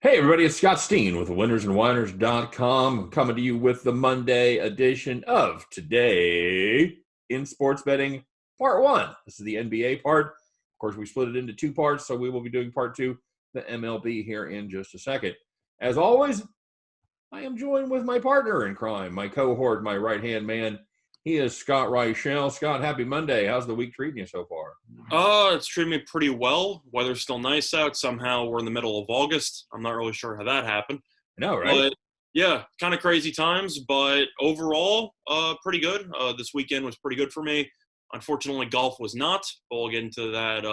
Hey, everybody, it's Scott Steen with winnersandwhiners.com coming to you with the Monday edition of Today in Sports Betting Part 1. This is the NBA part. Of course, we split it into two parts, so we will be doing Part 2, the MLB, here in just a second. As always, I am joined with my partner in crime, my cohort, my right-hand man. He is Scott Reichel. Scott, happy Monday. How's the week treating you so far? It's treating me pretty well. Weather's still nice out. Somehow we're in the middle of August. I'm not really sure how that happened. No, right? But yeah, kind of crazy times, but overall, pretty good. This weekend was pretty good for me. Unfortunately, golf was not, but we'll get into that.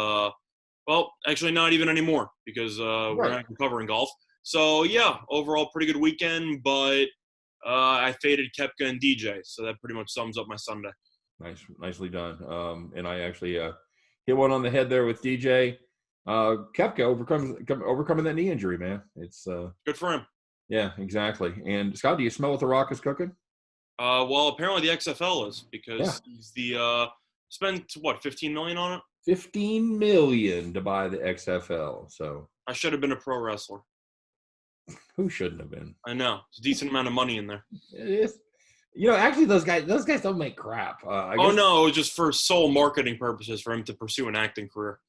Well, actually not even anymore because we're Right. not covering golf. So yeah, overall pretty good weekend, but I faded Kepka and DJ, so that pretty much sums up my Sunday. Nicely done. And I actually hit one on the head there with DJ. Kepka overcoming that knee injury, man. It's Good for him. yeah, exactly. And Scott, do you smell what the Rock is cooking? Well, apparently the XFL is because Yeah. he's the spent what 15 million on it. 15 million to buy the XFL. So I should have been a pro wrestler. who shouldn't have been? I know it's a decent amount of money in there. It is. Actually, those guys don't make crap. I Oh guess. no, it was just for sole marketing purposes for him to pursue an acting career.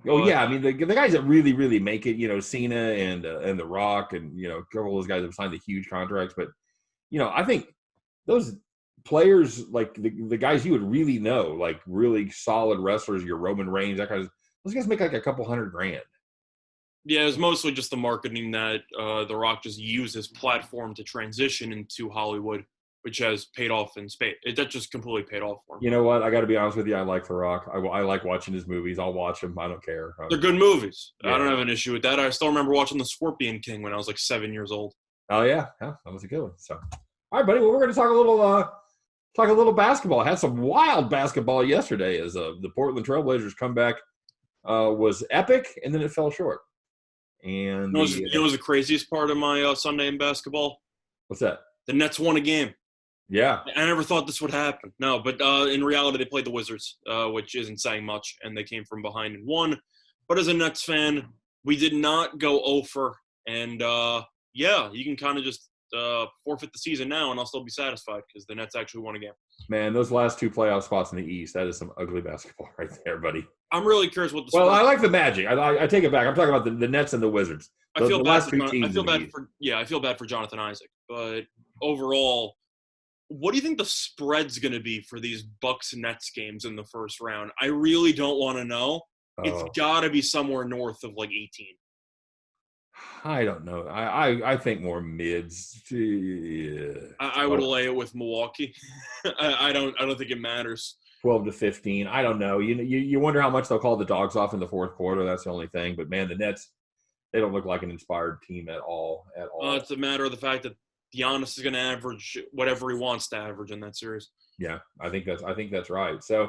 Oh yeah, I mean the guys that really make it, Cena and the Rock, and a couple of those guys have signed the huge contracts. But I think those players, like the guys you would really know, like really solid wrestlers, your Roman Reigns, that kind of, those guys make like a couple $100,000. Yeah, it was mostly just the marketing that The Rock just used his platform to transition into Hollywood, which has paid off in spades. That just completely paid off for him. You know what? I got to be honest with you. I like The Rock. I like watching his movies. I'll watch them. I don't care. They're good movies. Yeah. I don't have an issue with that. I still remember watching The Scorpion King when I was like 7 years old. Oh yeah, that was a good one. So, all right, buddy. Well, we're going to talk a little basketball. I had some wild basketball yesterday as the Portland Trailblazers comeback was epic, and then it fell short. And You know what was the craziest part of my Sunday in basketball? what's that? The Nets won a game. Yeah. I never thought this would happen. No, but in reality, they played the Wizards, which isn't saying much, and they came from behind and won. But as a Nets fan, we did not go over. And, yeah, you can kind of just forfeit the season now, and I'll still be satisfied because the Nets actually won a game. Man, those last two playoff spots in the East, that is some ugly basketball right there, buddy. I'm really curious what the Well, Spurs. I like the Magic. I take it back. I'm talking about the Nets and the Wizards. I feel the bad last for two Jon- teams I feel in the bad East. for Jonathan Isaac. But overall, what do you think the spread's going to be for these Bucks-Nets games in the first round? I really don't want to know. It's Oh, got to be somewhere north of like 18. I don't know. I think more mids. Yeah. I would lay it with Milwaukee. I don't think it matters. 12 to 15. I don't know. You wonder how much they'll call the dogs off in the fourth quarter. That's the only thing. But man, the Nets, they don't look like an inspired team at all. It's a matter of the fact that Giannis is going to average whatever he wants to average in that series. Yeah, I think that's right. So,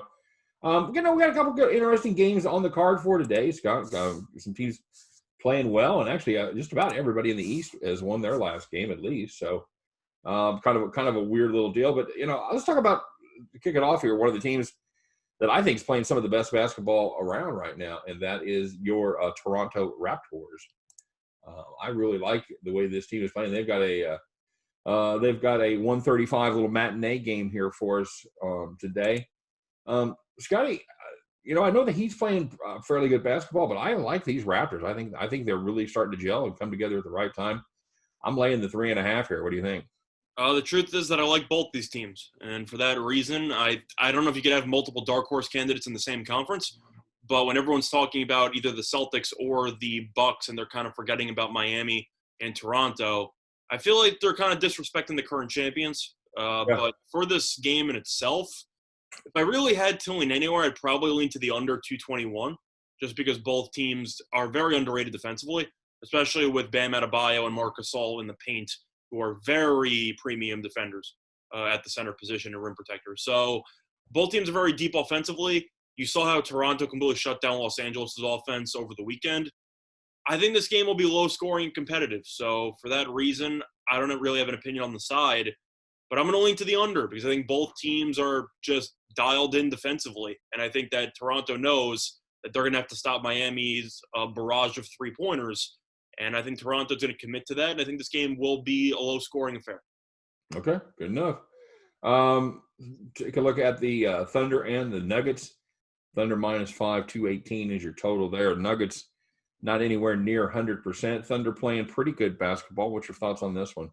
we got a couple good, interesting games on the card for today. Scott, some teams playing well, and actually, just about everybody in the East has won their last game at least. So, kind of a weird little deal. But let's talk about, to kick it off here, one of the teams that I think is playing some of the best basketball around right now, and that is your Toronto Raptors. I really like the way this team is playing. They've got a 135 little matinee game here for us today. Scotty, I know that he's playing fairly good basketball, but I like these Raptors. I think they're really starting to gel and come together at the right time. I'm laying the 3.5 here. What do you think? The truth is that I like both these teams, and for that reason, I don't know if you could have multiple dark horse candidates in the same conference, but when everyone's talking about either the Celtics or the Bucks and they're kind of forgetting about Miami and Toronto, I feel like they're kind of disrespecting the current champions. But for this game in itself, if I really had to lean anywhere, I'd probably lean to the under 221, just because both teams are very underrated defensively, especially with Bam Adebayo and Marc Gasol in the paint, who are very premium defenders at the center position and rim protectors. So both teams are very deep offensively. You saw how Toronto completely shut down Los Angeles' offense over the weekend. I think this game will be low-scoring and competitive. So for that reason, I don't really have an opinion on the side. But I'm going to lean to the under because I think both teams are just dialed in defensively. And I think that Toronto knows that they're going to have to stop Miami's barrage of three-pointers. And I think Toronto's going to commit to that, and I think this game will be a low-scoring affair. Okay, good enough. Take a look at the Thunder and the Nuggets. Thunder -5, 218 is your total there. Nuggets not anywhere near 100%. Thunder playing pretty good basketball. What's your thoughts on this one?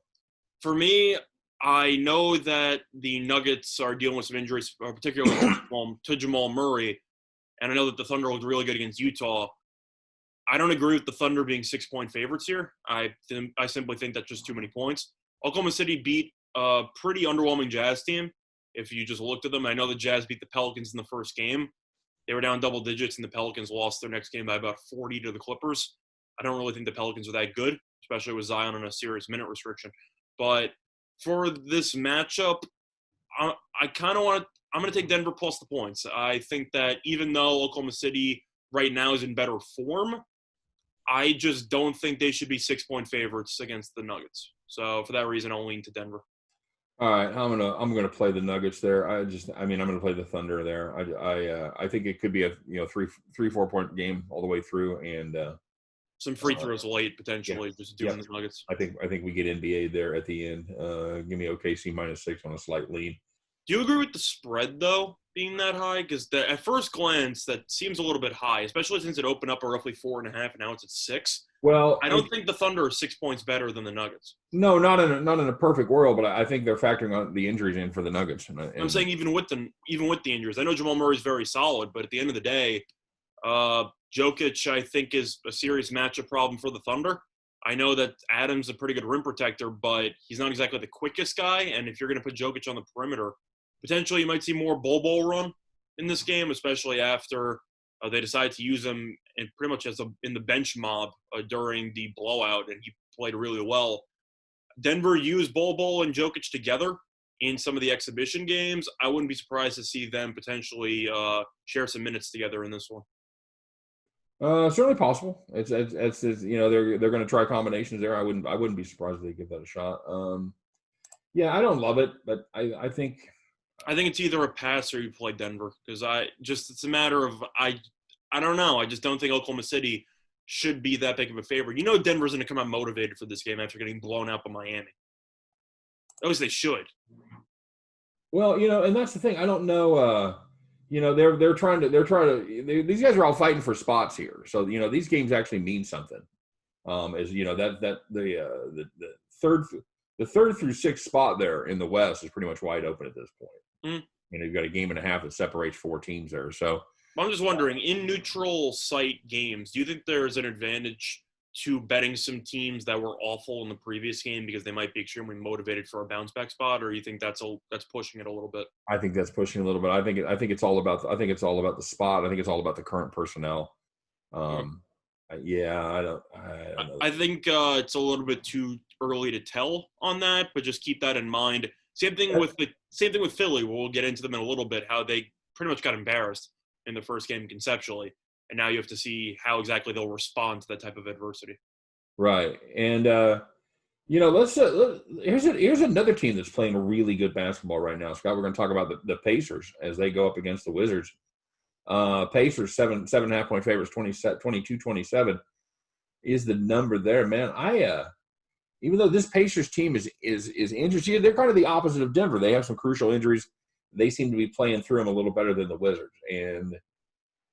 For me, I know that the Nuggets are dealing with some injuries, particularly to Jamal Murray, and I know that the Thunder looked really good against Utah. I don't agree with the Thunder being 6-point favorites here. I simply think that's just too many points. Oklahoma City beat a pretty underwhelming Jazz team. If you just looked at them, I know the Jazz beat the Pelicans in the first game. They were down double digits, and the Pelicans lost their next game by about 40 to the Clippers. I don't really think the Pelicans are that good, especially with Zion on a serious minute restriction. But for this matchup, I kind of want to – I'm going to take Denver plus the points. I think that even though Oklahoma City right now is in better form, I just don't think they should be 6-point favorites against the Nuggets. So for that reason, I'll lean to Denver. All right, I'm gonna play the Nuggets there. I'm gonna play the Thunder there. I think it could be a 3-4 point game all the way through, and some free throws late potentially just doing the Nuggets. I think we get NBA there at the end. Give me OKC -6 on a slight lead. Do you agree with the spread though being that high? Because at first glance that seems a little bit high, especially since it opened up at roughly 4.5 and now it's at 6. Well, I don't think the Thunder are 6 points better than the Nuggets. No, not in a perfect world, but I think they're factoring on the injuries in for the Nuggets. And I'm saying even with the injuries, I know Jamal Murray's very solid, but at the end of the day, Jokic I think is a serious matchup problem for the Thunder. I know that Adams is a pretty good rim protector, but he's not exactly the quickest guy. And if you're going to put Jokic on the perimeter, potentially you might see more ball run in this game, especially after they decided to use him in pretty much in the bench mob during the blowout, and he played really well. Denver used Bol and Jokic together in some of the exhibition games. I wouldn't be surprised to see them potentially share some minutes together in this one. Certainly possible. It's they're going to try combinations there. I wouldn't be surprised if they give that a shot. I don't love it, but I think it's either a pass or you play Denver because it's a matter of I don't know. I just don't think Oklahoma City should be that big of a favorite. Denver's going to come out motivated for this game after getting blown out by Miami. At least they should. Well, and that's the thing. I don't know. They're trying to. These guys are all fighting for spots here. So these games actually mean something. The third through sixth spot there in the West is pretty much wide open at this point. You've got a game and a half that separates 4 teams there. So I'm just wondering, in neutral site games, do you think there's an advantage to betting some teams that were awful in the previous game because they might be extremely motivated for a bounce back spot, or you think that's pushing it a little bit? I think that's pushing a little bit. I think it's all about the spot. I think it's all about the current personnel. I don't know. I think it's a little bit too early to tell on that, but just keep that in mind. Same thing with Philly. We'll get into them in a little bit. How they pretty much got embarrassed in the first game conceptually, and now you have to see how exactly they'll respond to that type of adversity. Right, and here's another team that's playing really good basketball right now, Scott. We're going to talk about the Pacers as they go up against the Wizards. Pacers 7.5 point favorites, 22-27 is the number there, man. Even though this Pacers team is injured, they're kind of the opposite of Denver. They have some crucial injuries. They seem to be playing through them a little better than the Wizards. And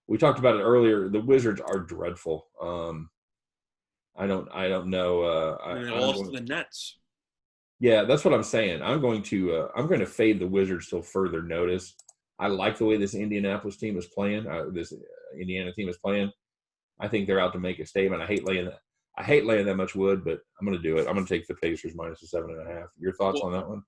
we talked about it earlier. The Wizards are dreadful. I don't know. They lost to the Nets. Yeah, that's what I'm saying. I'm going to fade the Wizards till further notice. I like the way this Indianapolis team is playing. This Indiana team is playing. I think they're out to make a statement. I hate laying that much wood, but I'm going to do it. I'm going to take the Pacers minus the 7.5. Your thoughts on that one?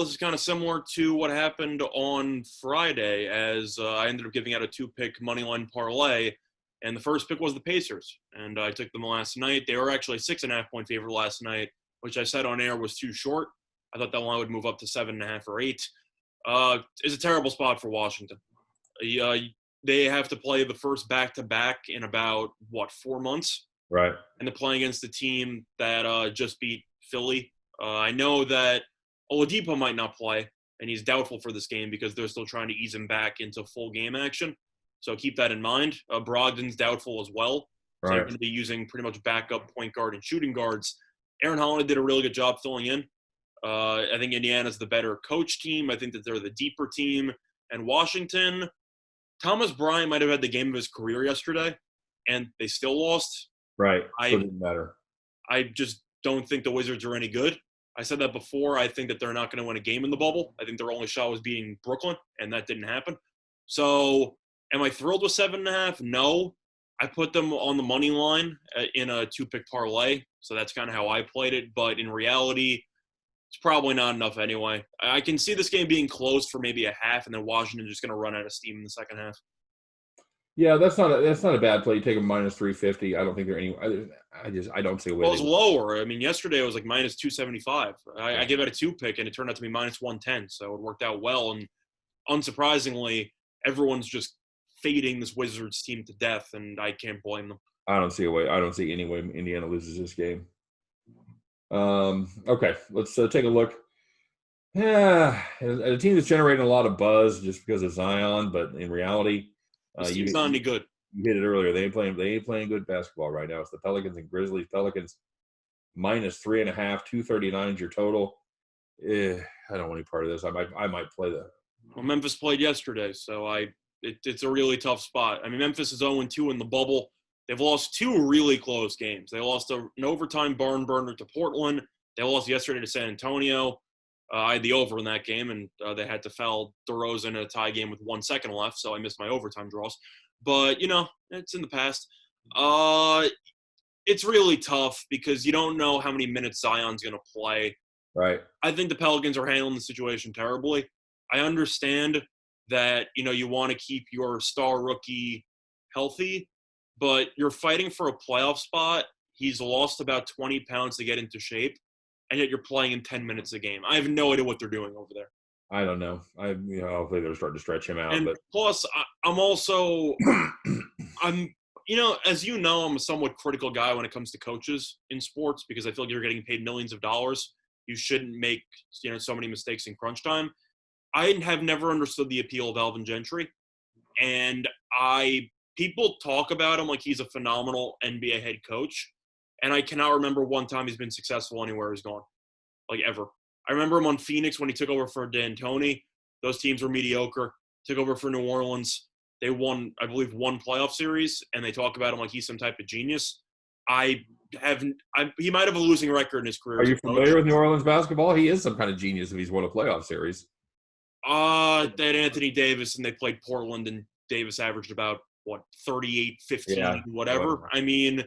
This is kind of similar to what happened on Friday, as I ended up giving out a 2-pick moneyline parlay, and the first pick was the Pacers, and I took them last night. They were actually a 6.5 point favorite last night, which I said on air was too short. I thought that line would move up to 7.5 or 8. It's a terrible spot for Washington. They have to play the first back-to-back in about, 4 months? Right. And they're playing against a team that just beat Philly. I know that Oladipo might not play, and he's doubtful for this game because they're still trying to ease him back into full game action. So keep that in mind. Brogdon's doubtful as well. So they're Right. going to be using pretty much backup point guard and shooting guards. Aaron Holiday did a really good job filling in. I think Indiana's the better coach team. I think that they're the deeper team. And Washington, Thomas Bryant might have had the game of his career yesterday, and they still lost. Right. So it I doesn't matter. I just don't think the Wizards are any good. I said that before. I think that they're not going to win a game in the bubble. I think their only shot was beating Brooklyn, and that didn't happen. So, am I thrilled with 7.5? No. I put them on the money line in a 2-pick parlay, so that's kind of how I played it. But in reality, it's probably not enough anyway. I can see this game being close for maybe a half, and then Washington just going to run out of steam in the second half. Yeah, that's not a bad play. You take a minus 350. I don't think they're any. I don't see a way. Well, it's lower. I mean, yesterday it was like minus 275. I gave it a 2-pick, and it turned out to be minus 110. So it worked out well. And unsurprisingly, everyone's just fading this Wizards team to death, and I can't blame them. I don't see a way. I don't see any way Indiana loses this game. Okay, let's take a look. Yeah, a team that's generating a lot of buzz just because of Zion, but in reality, This team's not any good. You hit it earlier. They ain't playing good basketball right now. It's the Pelicans and Grizzlies. Pelicans minus 3.5, 239 is your total. I don't want any part of this. I might play that. Well, Memphis played yesterday, so it's a really tough spot. I mean, Memphis is 0-2 in the bubble. They've lost 2 really close games. They lost an overtime barn burner to Portland. They lost yesterday to San Antonio. I had the over in that game, and they had to foul DeRozan in a tie game with 1 second left, so I missed my overtime draws. But, it's in the past. It's really tough because you don't know how many minutes Zion's going to play. Right. I think the Pelicans are handling the situation terribly. I understand that, you want to keep your star rookie healthy, but you're fighting for a playoff spot. He's lost about 20 pounds to get into shape, and yet you're playing in 10 minutes a game. I have no idea what they're doing over there. I don't know. Hopefully they're starting to stretch him out. And but plus, I'm also, I'm a somewhat critical guy when it comes to coaches in sports because I feel like you're getting paid millions of dollars. You shouldn't make, so many mistakes in crunch time. I have never understood the appeal of Alvin Gentry, and people talk about him like he's a phenomenal NBA head coach, and I cannot remember one time he's been successful anywhere he's gone, like ever. I remember him on Phoenix when he took over for D'Antoni. Those teams were mediocre. Took over for New Orleans. They won, I believe, 1 playoff series, and they talk about him like he's some type of genius. He might have a losing record in his career. Are you familiar with New Orleans basketball? He is some kind of genius if he's won a playoff series. They had Anthony Davis, and they played Portland, and Davis averaged about, 38, 15, whatever. I mean,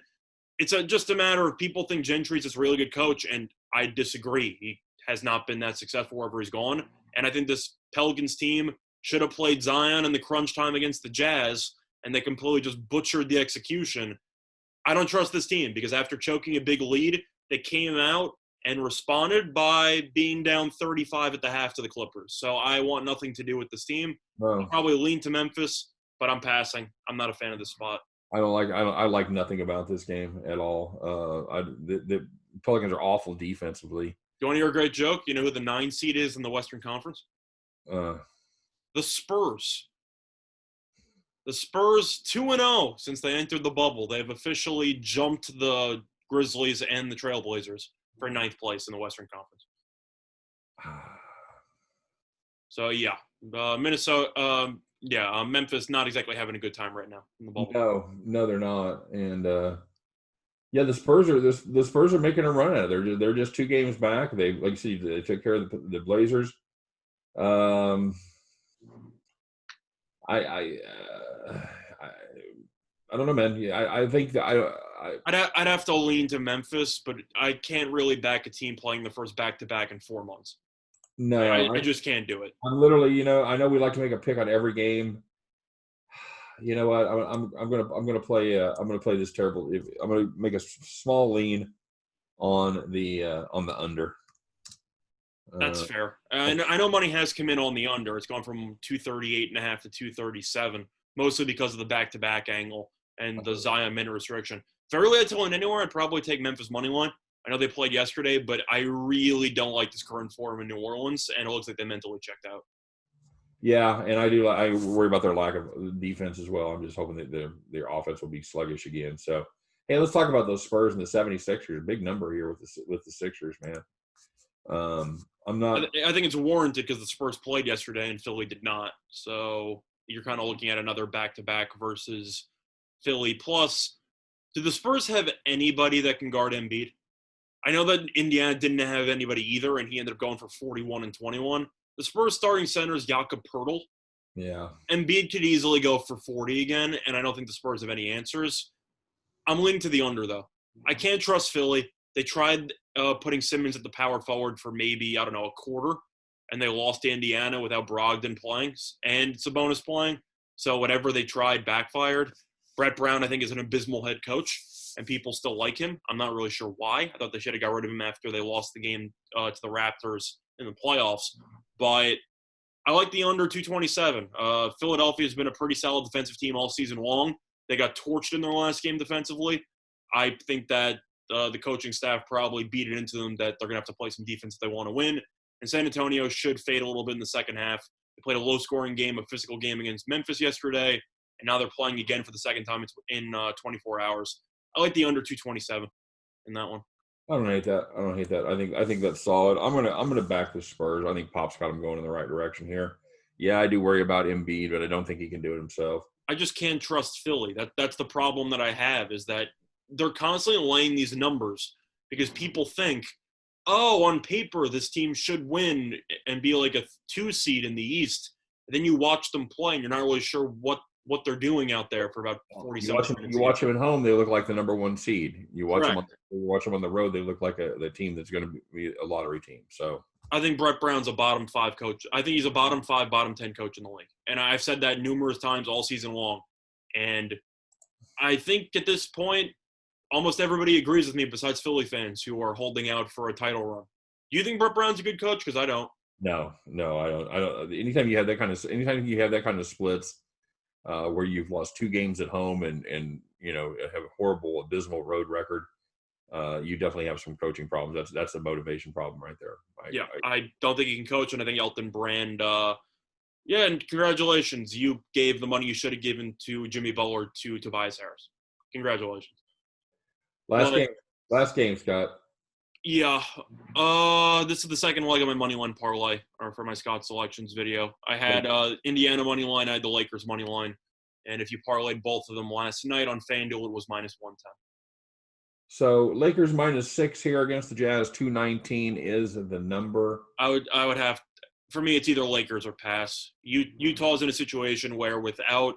it's just a matter of people think Gentry's this really good coach, and I disagree. He has not been that successful wherever he's gone. And I think this Pelicans team should have played Zion in the crunch time against the Jazz, and they completely just butchered the execution. I don't trust this team because after choking a big lead, they came out and responded by being down 35 at the half to the Clippers. So I want nothing to do with this team. I'll probably lean to Memphis, but I'm passing. I'm not a fan of this spot. I like nothing about this game at all. The Pelicans are awful defensively. You want to hear a great joke? You know who the 9 seed is in the Western Conference? The Spurs. The Spurs 2-0 since they entered the bubble. They've officially jumped the Grizzlies and the Trailblazers for 9th place in the Western Conference. So, yeah. Memphis not exactly having a good time right now in the bubble. No, they're not. And the Spurs are making a run at it. They're just 2 games back. They took care of the Blazers. I don't know, man. Yeah, I think that I'd have to lean to Memphis, but I can't really back a team playing the first back-to-back in 4 months. No, I just can't do it. I'm literally, I know we like to make a pick on every game. You know what? I'm gonna play this terrible. I'm gonna make a small lean on the under. That's fair. I know money has come in on the under. It's gone from 238.5 to 237, mostly because of the back-to-back angle and the Zion minute restriction. If I really had to lean anywhere, I'd probably take Memphis money line. I know they played yesterday, but I really don't like this current form in New Orleans, and it looks like they mentally checked out. Yeah, and I worry about their lack of defense as well. I'm just hoping that their offense will be sluggish again. So Hey, let's talk about those Spurs and the 76ers. Big number here with the Sixers, man. I'm not. I think it's warranted because the Spurs played yesterday and Philly did not. So you're kind of looking at another back-to-back versus Philly. Plus, do the Spurs have anybody that can guard Embiid? I know that Indiana didn't have anybody either, and he ended up going for 41 and 21. The Spurs starting center is Jakob Poeltl. Yeah. Embiid could easily go for 40 again, and I don't think the Spurs have any answers. I'm leaning to the under, though. I can't trust Philly. They tried putting Simmons at the power forward for maybe, I don't know, a quarter, and they lost to Indiana without Brogdon playing and Sabonis playing. So whatever they tried backfired. Brett Brown, I think, is an abysmal head coach, and people still like him. I'm not really sure why. I thought they should have got rid of him after they lost the game to the Raptors in the playoffs. But I like the under 227. Philadelphia has been a pretty solid defensive team all season long. They got torched in their last game defensively. I think that the coaching staff probably beat it into them that they're going to have to play some defense if they want to win. And San Antonio should fade a little bit in the second half. They played a low-scoring game, a physical game against Memphis yesterday, and now they're playing again for the second time in 24 hours. I like the under 227 in that one. I don't hate that. I think that's solid. I'm gonna back the Spurs. I think Pop's got them going in the right direction here. Yeah, I do worry about Embiid, but I don't think he can do it himself. I just can't trust Philly. That's the problem that I have is that they're constantly laying these numbers because people think, oh, on paper, this team should win and be like a 2 seed in the East. And then you watch them play, and you're not really sure what they're doing out there for about 47 minutes. You watch them at home, they look like the number 1 seed. You watch Correct. them on the road, they look like the team that's going to be a lottery team. So I think Brett Brown's a bottom 5 coach. I think he's a bottom 5, bottom 10 coach in the league. And I've said that numerous times all season long. And I think at this point, almost everybody agrees with me besides Philly fans who are holding out for a title run. Do you think Brett Brown's a good coach? Because I don't. No, I don't. Anytime you have that kind of splits, where you've lost 2 games at home and have a horrible, abysmal road record, you definitely have some coaching problems. That's a motivation problem right there. I don't think he can coach, and I think Elton Brand. And congratulations, you gave the money you should have given to Jimmy Butler to Tobias Harris. Congratulations. Last game, Scott. Yeah. This is the second leg of my money line parlay, or for my Scott selections video. I had Indiana money line, I had the Lakers money line, and if you parlayed both of them last night on FanDuel, it was -110. So Lakers -6 here against the Jazz. 219 is the number. I would have. For me, it's either Lakers or pass. Utah's in a situation where without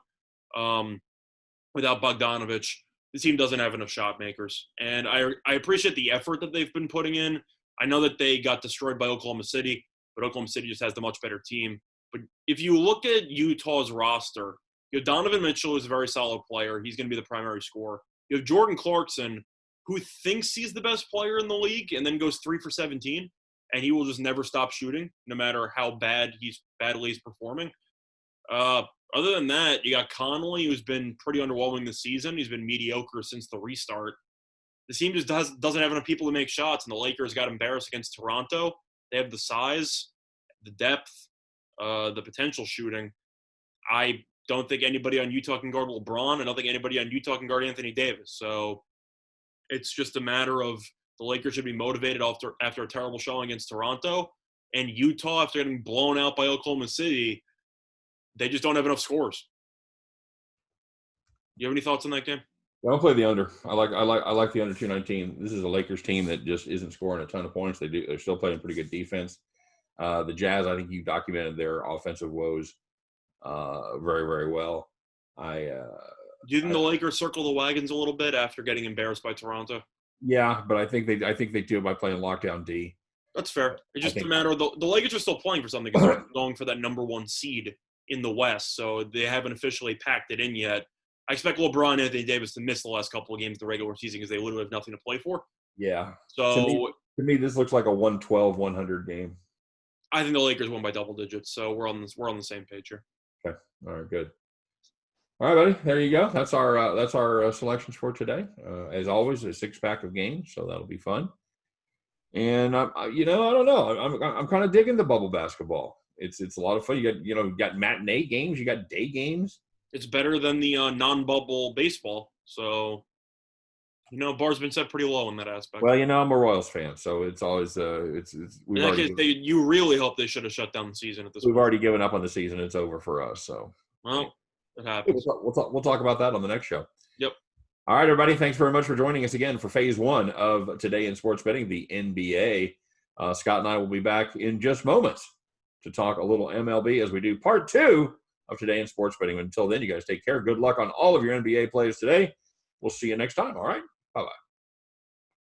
Bogdanovich, the team doesn't have enough shot makers. And I appreciate the effort that they've been putting in. I know that they got destroyed by Oklahoma City, but Oklahoma City just has the much better team. But if you look at Utah's roster, Donovan Mitchell is a very solid player. He's going to be the primary scorer. You have Jordan Clarkson, who thinks he's the best player in the league and then goes 3 for 17. And he will just never stop shooting, no matter how badly he's performing. Other than that, you got Conley, who's been pretty underwhelming this season. He's been mediocre since the restart. The team just doesn't have enough people to make shots, and the Lakers got embarrassed against Toronto. They have the size, the depth, the potential shooting. I don't think anybody on Utah can guard LeBron. I don't think anybody on Utah can guard Anthony Davis. So it's just a matter of the Lakers should be motivated after a terrible showing against Toronto. And Utah, after getting blown out by Oklahoma City, they just don't have enough scores. Do you have any thoughts on that game? I'll play the under. I like the under 219. This is a Lakers team that just isn't scoring a ton of points. They're still playing pretty good defense. The Jazz, I think you documented their offensive woes very, very well. Do you think the Lakers circle the wagons a little bit after getting embarrassed by Toronto? Yeah, but I think they do it by playing lockdown D. That's fair. It's just a matter of the Lakers are still playing for something because they're going for that number 1 seed in the West, so they haven't officially packed it in yet. I expect LeBron and Anthony Davis to miss the last couple of games of the regular season because they literally have nothing to play for. Yeah. So to me, this looks like a 112-100 game. I think the Lakers won by double digits, so we're on the same page here. Okay. All right. Good. All right, buddy. There you go. That's our selections for today. As always, a 6-pack of games, so that'll be fun. And I don't know. I'm kind of digging the bubble basketball. It's a lot of fun. You got matinee games, you got day games. It's better than the non-bubble baseball. So Bar's been set pretty low in that aspect. Well, I'm a Royals fan, so it's always In that case, you really hope they should have shut down the season at this point. We've already given up on the season. It's over for us. So, well, it happens. We'll talk about that on the next show. Yep. All right, everybody. Thanks very much for joining us again for Phase 1 of Today in Sports Betting, the NBA. Scott and I will be back in just moments to talk a little MLB as we do Part 2 of Today in Sports Betting. Until then, you guys take care. Good luck on all of your NBA plays today. We'll see you next time. All right. Bye-bye.